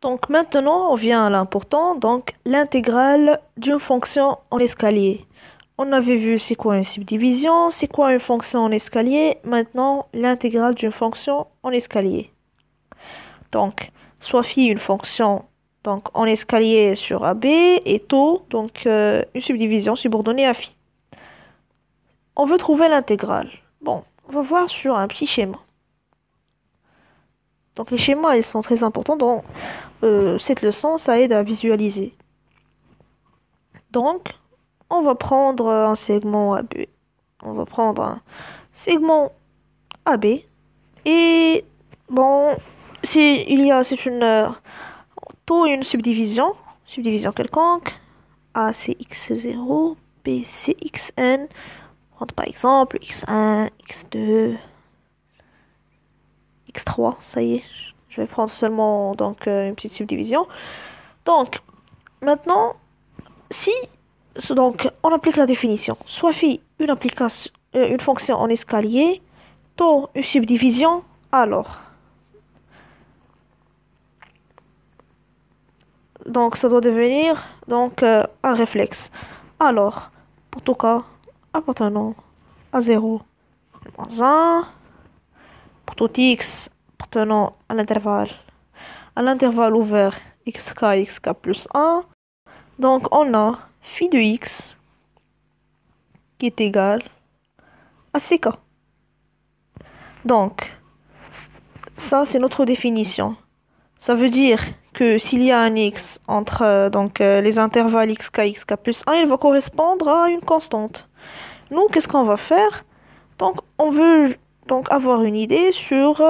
Donc maintenant, on vient à l'important, donc l'intégrale d'une fonction en escalier. On avait vu c'est quoi une subdivision, c'est quoi une fonction en escalier. Maintenant, l'intégrale d'une fonction en escalier. Donc, soit phi une fonction donc en escalier sur AB et taux, donc une subdivision subordonnée à phi. On veut trouver l'intégrale. Bon, on va voir sur un petit schéma. Donc les schémas, ils sont très importants dans cette leçon, ça aide à visualiser. Donc, on va prendre un segment AB. On va prendre un segment AB. Et bon, c'est une taux et une subdivision quelconque. A c'est x0, B c'est xn. Prendre par exemple x1, x2, x3, ça y est. Je vais prendre seulement donc une petite subdivision. Donc, maintenant, si donc on applique la définition, soit phi une fonction en escalier, taux une subdivision, alors donc ça doit devenir donc un réflexe. Alors, pour tout cas appartenant à 0 moins 1, pour tout x appartenant à l'intervalle ouvert xk plus 1, donc on a phi de x qui est égal à ck. Donc, ça c'est notre définition. Ça veut dire que s'il y a un x entre les intervalles xk plus 1, il va correspondre à une constante. Nous, qu'est-ce qu'on va faire? Donc, on veut donc avoir une idée sur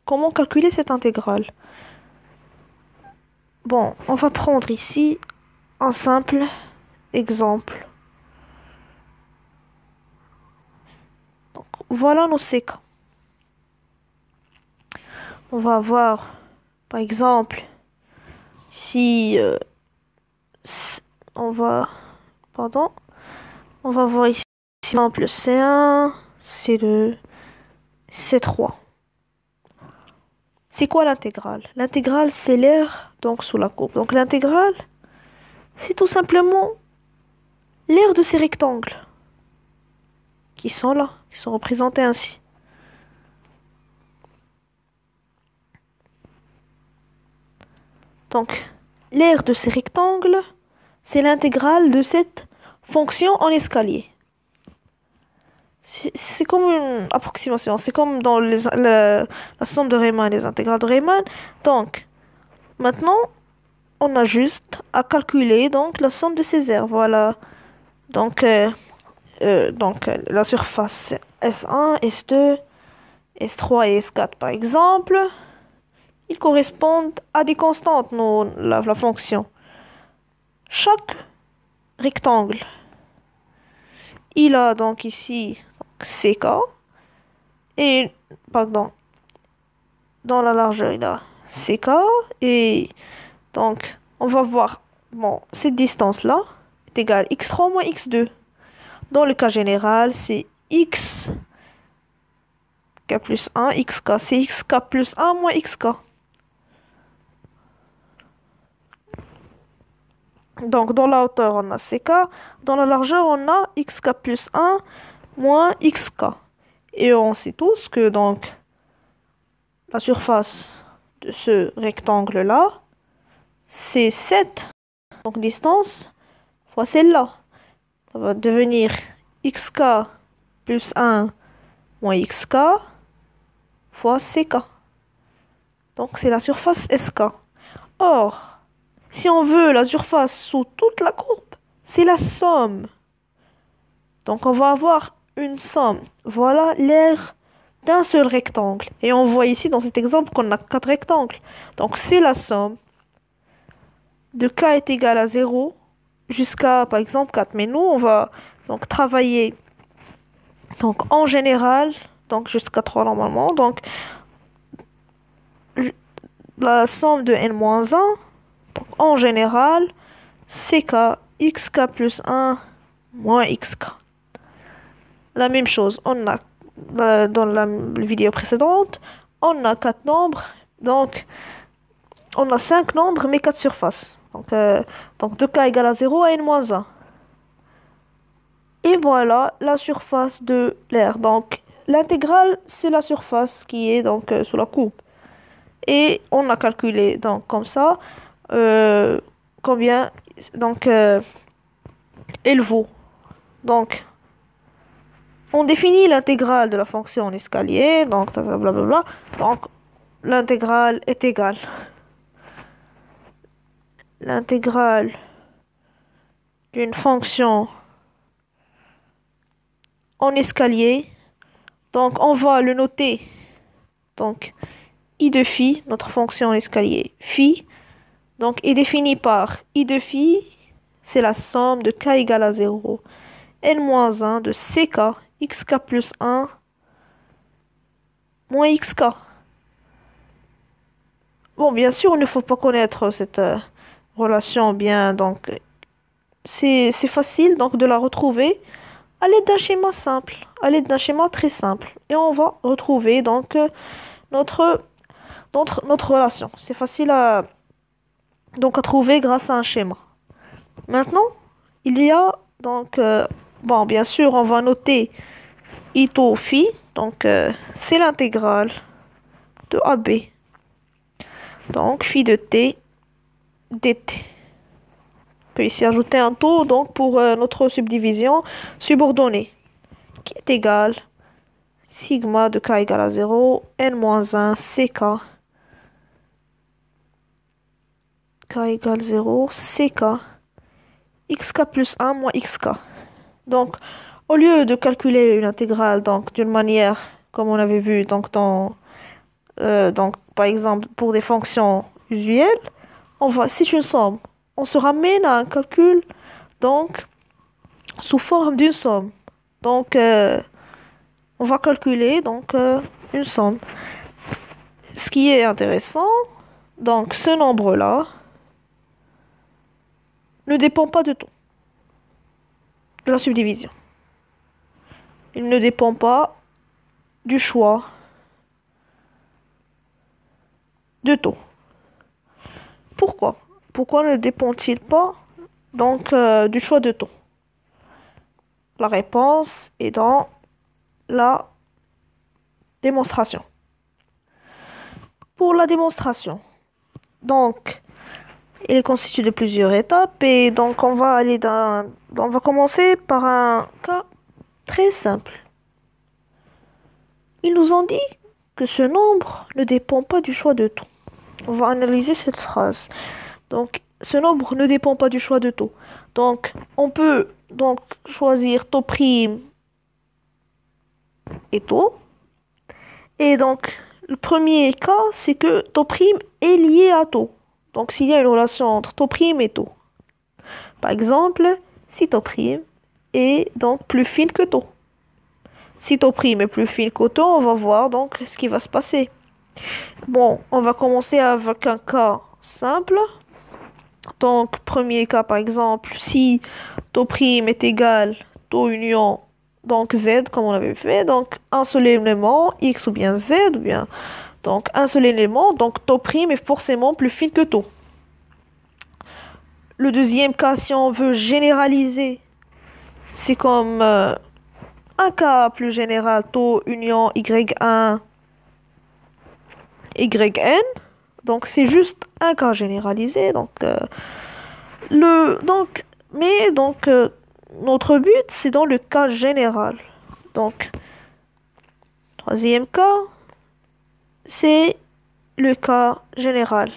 comment calculer cette intégrale. Bon, on va prendre ici un simple exemple. Donc, voilà nos ck. On va avoir, par exemple, si on va voir ici, par exemple, C1, C2, C3. C'est quoi l'intégrale? L'intégrale, c'est l'aire donc sous la courbe. Donc l'intégrale, c'est tout simplement l'aire de ces rectangles qui sont là, qui sont représentés ainsi. Donc, l'aire de ces rectangles, c'est l'intégrale de cette fonction en escalier. C'est comme une approximation, c'est comme dans la somme de Riemann, les intégrales de Riemann. Donc, maintenant, on a juste à calculer donc la somme de ces aires. Voilà. Donc la surface S1, S2, S3 et S4 par exemple, ils correspondent à des constantes, la fonction. Chaque rectangle, il a donc ici CK et pardon, dans la largeur il a CK et donc on va voir bon cette distance là est égale x3 moins x2. Dans le cas général, c'est x k plus 1, xk, c'est xk plus 1 moins xk. Donc, dans la hauteur, on a ck. Dans la largeur, on a xk plus 1 moins xk. Et on sait tous que donc la surface de ce rectangle-là, c'est cette donc, distance fois celle-là. Ça va devenir xk plus 1 moins xk fois ck. Donc, c'est la surface sk. Or, si on veut la surface sous toute la courbe, c'est la somme. Donc, on va avoir une somme. Voilà l'aire d'un seul rectangle. Et on voit ici dans cet exemple qu'on a 4 rectangles. Donc, c'est la somme de k est égal à 0 jusqu'à, par exemple, 4. Mais nous, on va donc travailler donc, en général, donc jusqu'à 3 normalement. Donc, la somme de n-1, donc, en général, ck, xk plus 1 moins xk. La même chose, on a dans la vidéo précédente, on a 4 nombres, Donc, on a 5 nombres, mais 4 surfaces. Donc 2k égale à 0 à n-1. Et voilà la surface de l'air. Donc, l'intégrale, c'est la surface qui est donc sous la courbe. Et on a calculé donc comme ça combien donc elle vaut. Donc, on définit l'intégrale de la fonction en escalier. Donc, blablabla. Donc, l'intégrale est égale. L'intégrale d'une fonction en escalier. Donc, on va le noter. Donc, i de phi, notre fonction en escalier, phi, donc est définie par i de phi, c'est la somme de k égale à 0, n-1 de ck, xk plus 1, moins xk. Bon, bien sûr, il ne faut pas connaître cette relation bien, donc c'est facile donc de la retrouver à l'aide d'un schéma simple, à l'aide d'un schéma très simple. Et on va retrouver donc notre relation. C'est facile à trouver grâce à un schéma. Maintenant, il y a donc bon, bien sûr, on va noter i tau phi, donc c'est l'intégrale de AB. Donc phi de t dt. On peut ici ajouter un taux donc pour notre subdivision subordonnée qui est égale sigma de k égale à 0 n-1 ck k égale 0 ck xk plus 1 moins xk. Donc, au lieu de calculer une intégrale donc d'une manière comme on avait vu donc donc par exemple pour des fonctions usuelles, c'est une somme. On se ramène à un calcul donc sous forme d'une somme. Donc on va calculer donc une somme. Ce qui est intéressant, donc ce nombre-là ne dépend pas de tout, de la subdivision. Il ne dépend pas du choix de taux. Pourquoi? Pourquoi ne dépend-il pas donc du choix de taux? La réponse est dans la démonstration. Pour la démonstration, donc il est constitué de plusieurs étapes et donc on va commencer par un cas très simple. Ils nous ont dit que ce nombre ne dépend pas du choix de taux. On va analyser cette phrase. Donc, ce nombre ne dépend pas du choix de taux. Donc, on peut donc choisir taux prime et taux. Et donc, le premier cas, c'est que taux prime est lié à taux. Donc, s'il y a une relation entre taux prime et taux. Par exemple, si taux prime est donc plus fine que taux. Si taux prime est plus fine que taux, on va voir donc ce qui va se passer. Bon, on va commencer avec un cas simple. Donc, premier cas, par exemple, si taux prime est égal taux union, donc z, comme on avait fait, donc un seul élément, x ou bien z, ou bien, donc un seul élément, donc taux prime est forcément plus fine que taux. Le deuxième cas, si on veut généraliser, c'est comme un cas plus général, taux union y1, yn. Donc, c'est juste un cas généralisé. Notre but, c'est dans le cas général. Donc, troisième cas, c'est le cas général.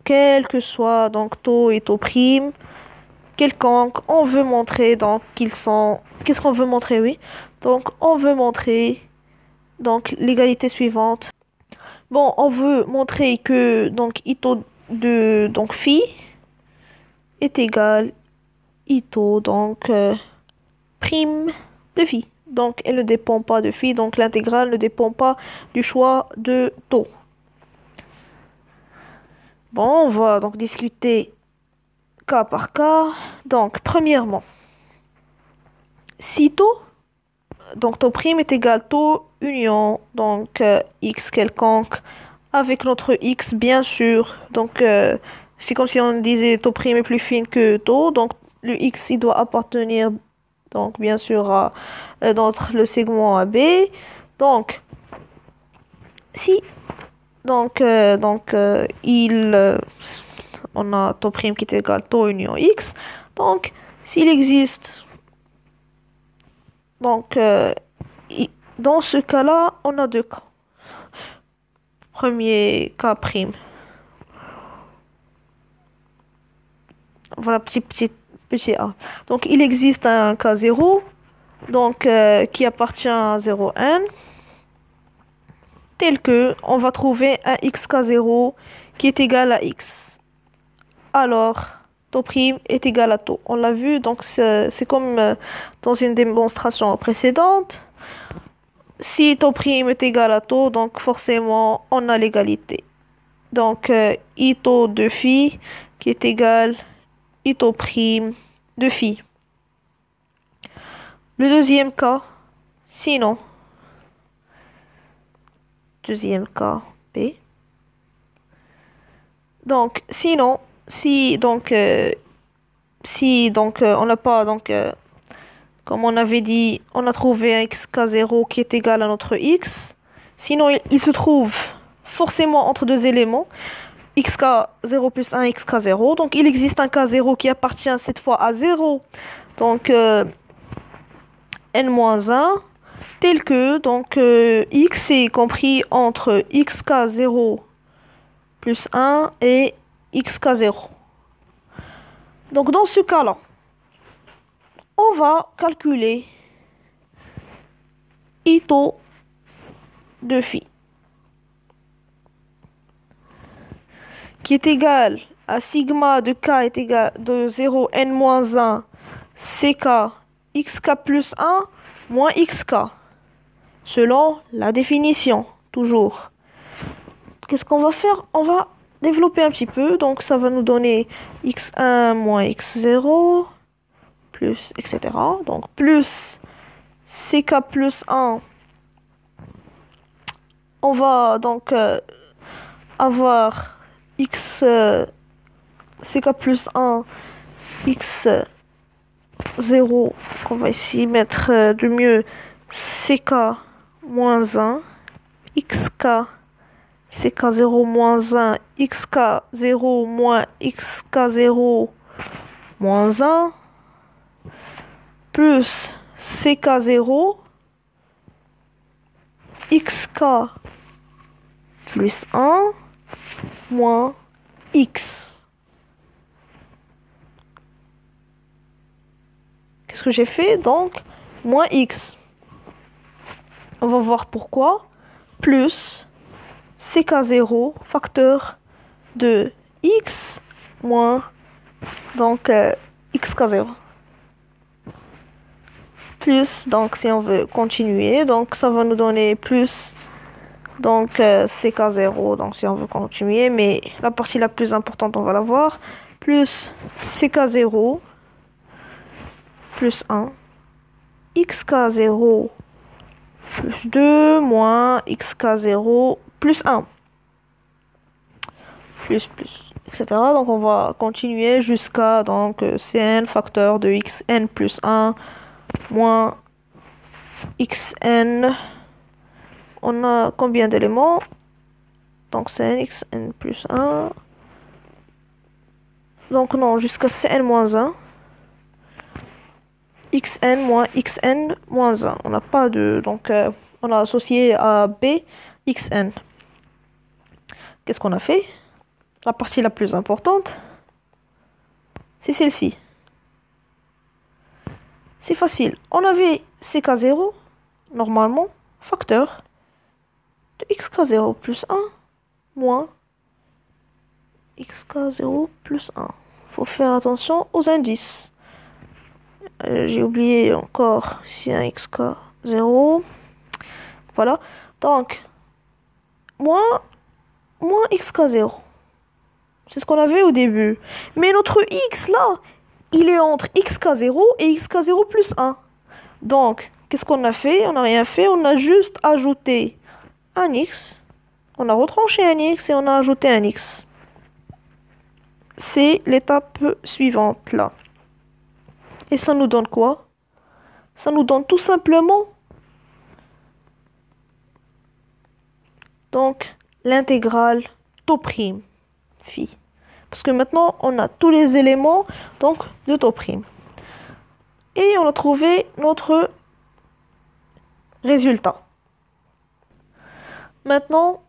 Quel que soit donc taux et taux prime, quelconque, on veut montrer donc qu'ils sont. Qu'est-ce qu'on veut montrer, oui? Donc, on veut montrer donc l'égalité suivante. Bon, on veut montrer que donc ito de donc phi est égal ito donc prime de phi. Donc elle ne dépend pas de phi, donc l'intégrale ne dépend pas du choix de taux. Bon, on va donc discuter cas par cas. Donc premièrement, si taux donc taux prime est égal taux union, donc x quelconque, avec notre x, bien sûr. Donc, c'est comme si on disait taux prime est plus fine que taux, donc le x, il doit appartenir, donc bien sûr, à le segment AB. Donc, si, on a taux prime qui est égal taux union x. Donc, s'il existe, donc, dans ce cas-là, on a deux cas. Premier cas prime. Voilà, petit a. Donc, il existe un cas 0, donc, qui appartient à 0n, tel que on va trouver un xk0 qui est égal à x. Alors, taux prime est égal à taux. On l'a vu, donc c'est comme dans une démonstration précédente. Si taux prime est égal à taux, donc forcément, on a l'égalité. Donc, I taux de phi qui est égal I taux prime de phi. Le deuxième cas, sinon, deuxième cas, B. Donc, sinon, si on n'a pas, comme on avait dit, on a trouvé un xk0 qui est égal à notre x. Sinon, il se trouve forcément entre deux éléments, xk0 plus 1, xk0. Donc, il existe un k0 qui appartient cette fois à 0. Donc, n-1, tel que, donc, x est compris entre xk0 plus 1 et xk0. Donc, dans ce cas-là, on va calculer I taux de phi, qui est égal à sigma de k est égal de 0 n-1 ck xk plus 1 moins xk, selon la définition, toujours. Qu'est-ce qu'on va faire? On va développer un petit peu, donc ça va nous donner x1 moins x0, plus, etc. Donc, plus ck plus 1, on va donc avoir x ck plus 1 x0, qu'on va ici mettre de mieux ck moins 1 xk ck0 moins 1 xk0 moins xk0 moins 1 plus ck0 xk plus 1 moins x. Qu'est-ce que j'ai fait? Donc, moins x. On va voir pourquoi. Plus ck0 facteur de x moins donc xk0. Plus, donc si on veut continuer, donc ça va nous donner plus donc ck0, donc si on veut continuer, mais la partie la plus importante on va la voir, plus ck0 plus 1 xk0 plus 2 moins xk0 plus 1 plus etc. Donc on va continuer jusqu'à donc cn facteur de xn plus 1 moins xn. On a combien d'éléments? Donc cn xn plus 1. Donc non, jusqu'à cn moins 1. xn moins xn moins 1. On n'a pas de... Donc on a associé à b xn. Qu'est-ce qu'on a fait? La partie la plus importante, c'est celle-ci. C'est facile. On avait ck0, normalement, facteur de xk0 plus 1 moins xk0 plus 1. Il faut faire attention aux indices. J'ai oublié encore ici un xk0. Voilà. Donc, moins xk0. C'est ce qu'on avait au début. Mais notre x, là, il est entre xk0 et xk0 plus 1. Donc, qu'est-ce qu'on a fait? On n'a rien fait, on a juste ajouté un x. On a retranché un x et on a ajouté un x. C'est l'étape suivante là. Et ça nous donne quoi? Ça nous donne tout simplement donc l'intégrale taux prime phi. Parce que maintenant on a tous les éléments donc de taux prime. Et on a trouvé notre résultat. Maintenant,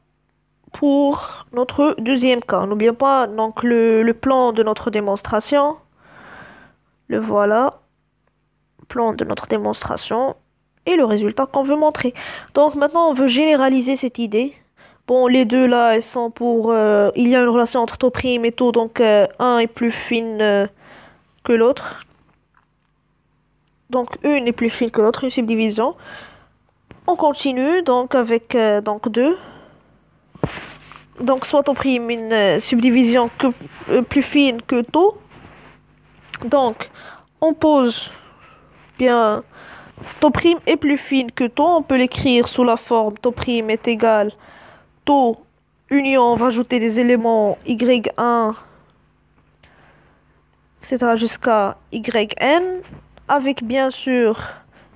pour notre deuxième cas, n'oublions pas donc le plan de notre démonstration. Le voilà, plan de notre démonstration et le résultat qu'on veut montrer. Donc maintenant, on veut généraliser cette idée. Bon, les deux là, elles sont pour... il y a une relation entre taux prime et taux, donc un est plus fine que l'autre. Donc une est plus fine que l'autre, une subdivision. On continue donc avec donc 2. Donc soit taux prime une subdivision plus fine que taux. Donc on pose bien taux prime est plus fine que taux. On peut l'écrire sous la forme taux prime est égal taux union, on va ajouter des éléments y1 etc. jusqu'à yn avec bien sûr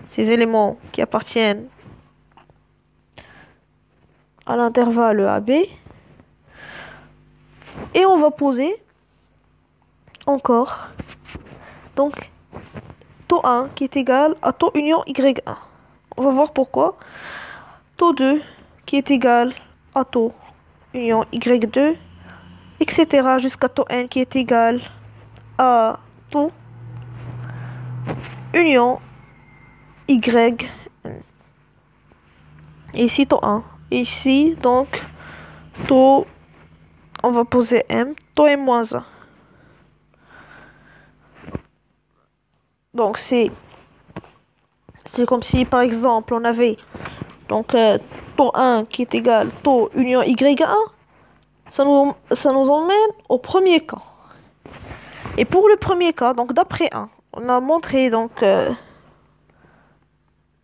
ces éléments qui appartiennent à l'intervalle AB. Et on va poser encore donc taux 1 qui est égal à taux union y1. On va voir pourquoi. Taux 2 qui est égal à taux union y2, etc. jusqu'à taux n qui est égal à taux union y. Et ici taux 1. Et ici donc taux, on va poser m, taux m moins 1. Donc c'est comme si par exemple on avait donc taux 1 qui est égal taux union y1. Ça nous emmène au premier cas. Et pour le premier cas, donc d'après 1, on a montré donc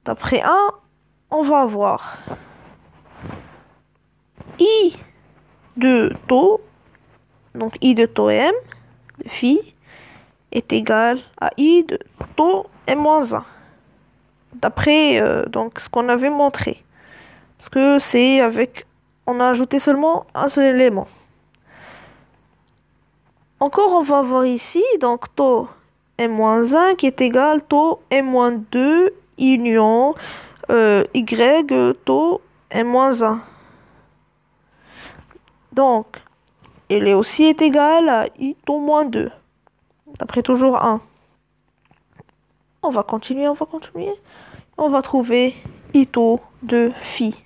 d'après 1, on va avoir i de taux, donc i de taux m de phi est égal à i de taux m-1. D'après donc ce qu'on avait montré. Parce que c'est avec... On a ajouté seulement un seul élément. Encore, on va avoir ici, donc taux m-1 qui est égal taux m-2 union y taux m-1. Donc, il est aussi égal à i taux moins 2. D'après toujours 1. On va continuer. On va trouver i taux de phi.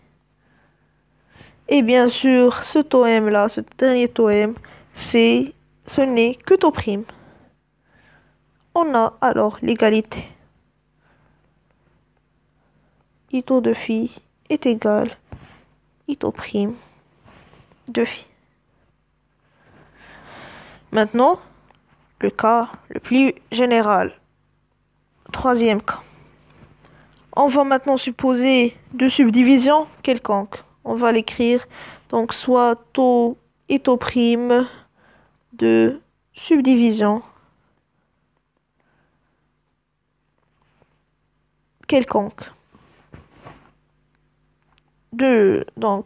Et bien sûr, ce taux m là, ce dernier taux m, ce n'est que taux prime. On a alors l'égalité. I taux de phi est égal I taux prime de phi. Maintenant, le cas le plus général. Troisième cas. On va maintenant supposer deux subdivisions quelconques. On va l'écrire donc soit taux et taux prime de subdivision quelconque. Donc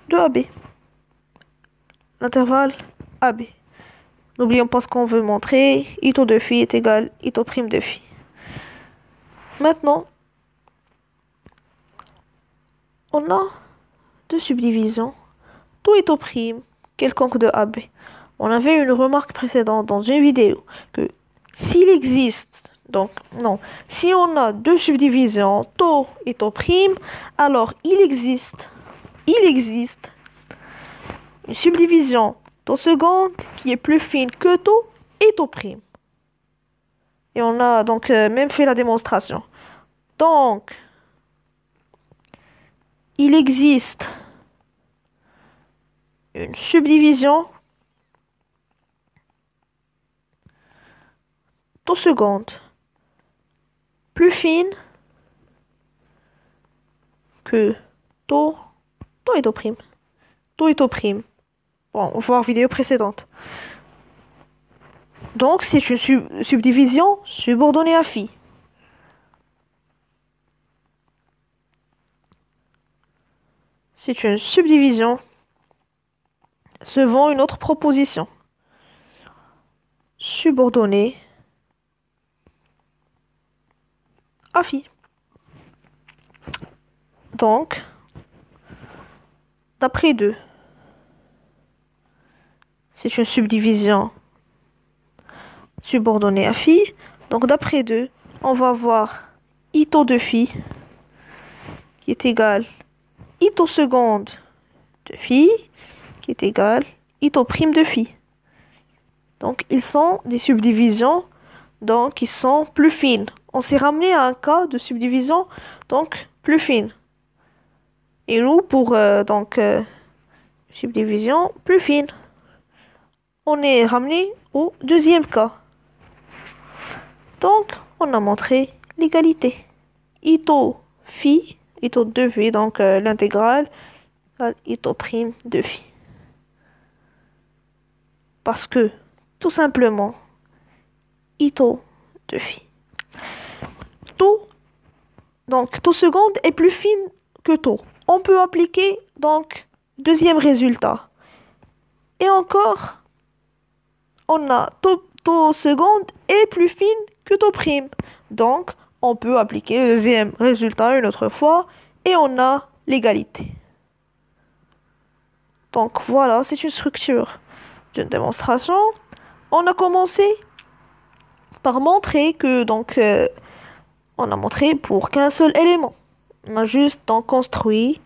de AB. L'intervalle AB. N'oublions pas ce qu'on veut montrer. I taux de phi est égal I taux prime de phi. Maintenant, on a deux subdivisions. Taux et taux prime quelconque de AB. On avait une remarque précédente dans une vidéo que s'il existe, donc non, si on a deux subdivisions, taux et taux prime, alors il existe une subdivision taux seconde qui est plus fine que taux et taux prime. Et on a donc même fait la démonstration. Donc, il existe une subdivision taux seconde plus fine que taux, taux et taux prime. Taux et taux prime. Bon, on va voir vidéo précédente. Donc, c'est une subdivision subordonnée à phi. C'est une subdivision suivant une autre proposition. Subordonnée à phi. Donc, d'après 2, c'est une subdivision subordonnée à phi. Donc, d'après 2, on va avoir I taux de phi qui est égal I taux seconde de phi qui est égal I taux prime de phi. Donc, ils sont des subdivisions donc, qui sont plus fines. On s'est ramené à un cas de subdivision donc plus fine. Et nous, pour subdivision plus fine, on est ramené au deuxième cas. Donc, on a montré l'égalité. I taux phi, I taux de phi, donc l'intégrale, I taux prime de phi. Parce que, tout simplement, I taux de phi. Taux seconde est plus fine que taux. On peut appliquer, donc, deuxième résultat. Et encore, on a taux seconde est plus fine que taux prime. Donc, on peut appliquer le deuxième résultat une autre fois et on a l'égalité. Donc, voilà, c'est une structure d'une démonstration. On a commencé par montrer que, on a montré pour qu'un seul élément. On a juste construit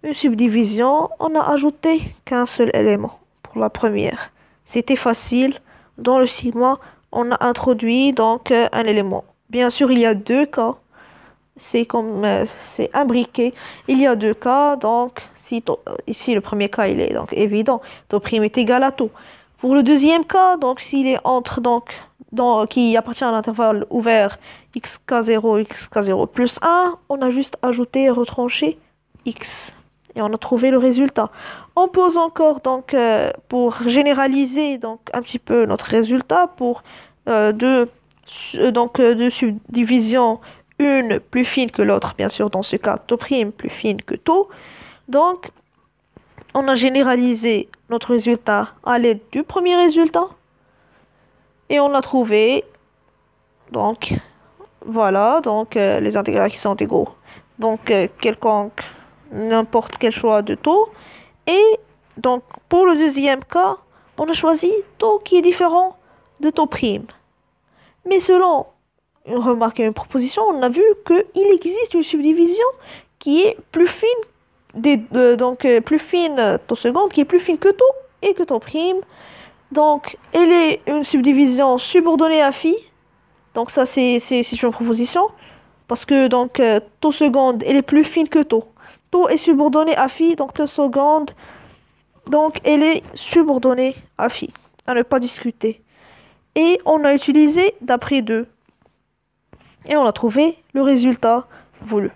une subdivision, on a ajouté qu'un seul élément pour la première. C'était facile. Dans le sigma, on a introduit un élément. Bien sûr, il y a deux cas. C'est imbriqué. Il y a deux cas. Donc, ici, le premier cas, il est donc évident. Taux prime est égal à taux. Pour le deuxième cas, donc s'il est entre qui appartient à l'intervalle ouvert xk0, xk0 plus 1, on a juste ajouté et retranché x. Et on a trouvé le résultat. On pose encore, pour généraliser un petit peu notre résultat, pour deux subdivisions, une plus fine que l'autre, bien sûr, dans ce cas, taux prime plus fine que taux. Donc, on a généralisé notre résultat à l'aide du premier résultat. Et on a trouvé, les intégrales qui sont égaux. Quelconque, n'importe quel choix de taux. Et donc, pour le deuxième cas, on a choisi taux qui est différent de taux prime. Mais selon une remarque et une proposition, on a vu qu'il existe une subdivision qui est plus fine, plus fine taux seconde, qui est plus fine que taux et que taux prime. Donc, elle est une subdivision subordonnée à phi. Donc, ça, c'est une proposition. Parce que, taux seconde, elle est plus fine que taux. Taux est subordonné à phi, donc taux seconde, elle est subordonnée à phi. À ne pas discuter. Et on a utilisé d'après 2. Et on a trouvé le résultat voulu.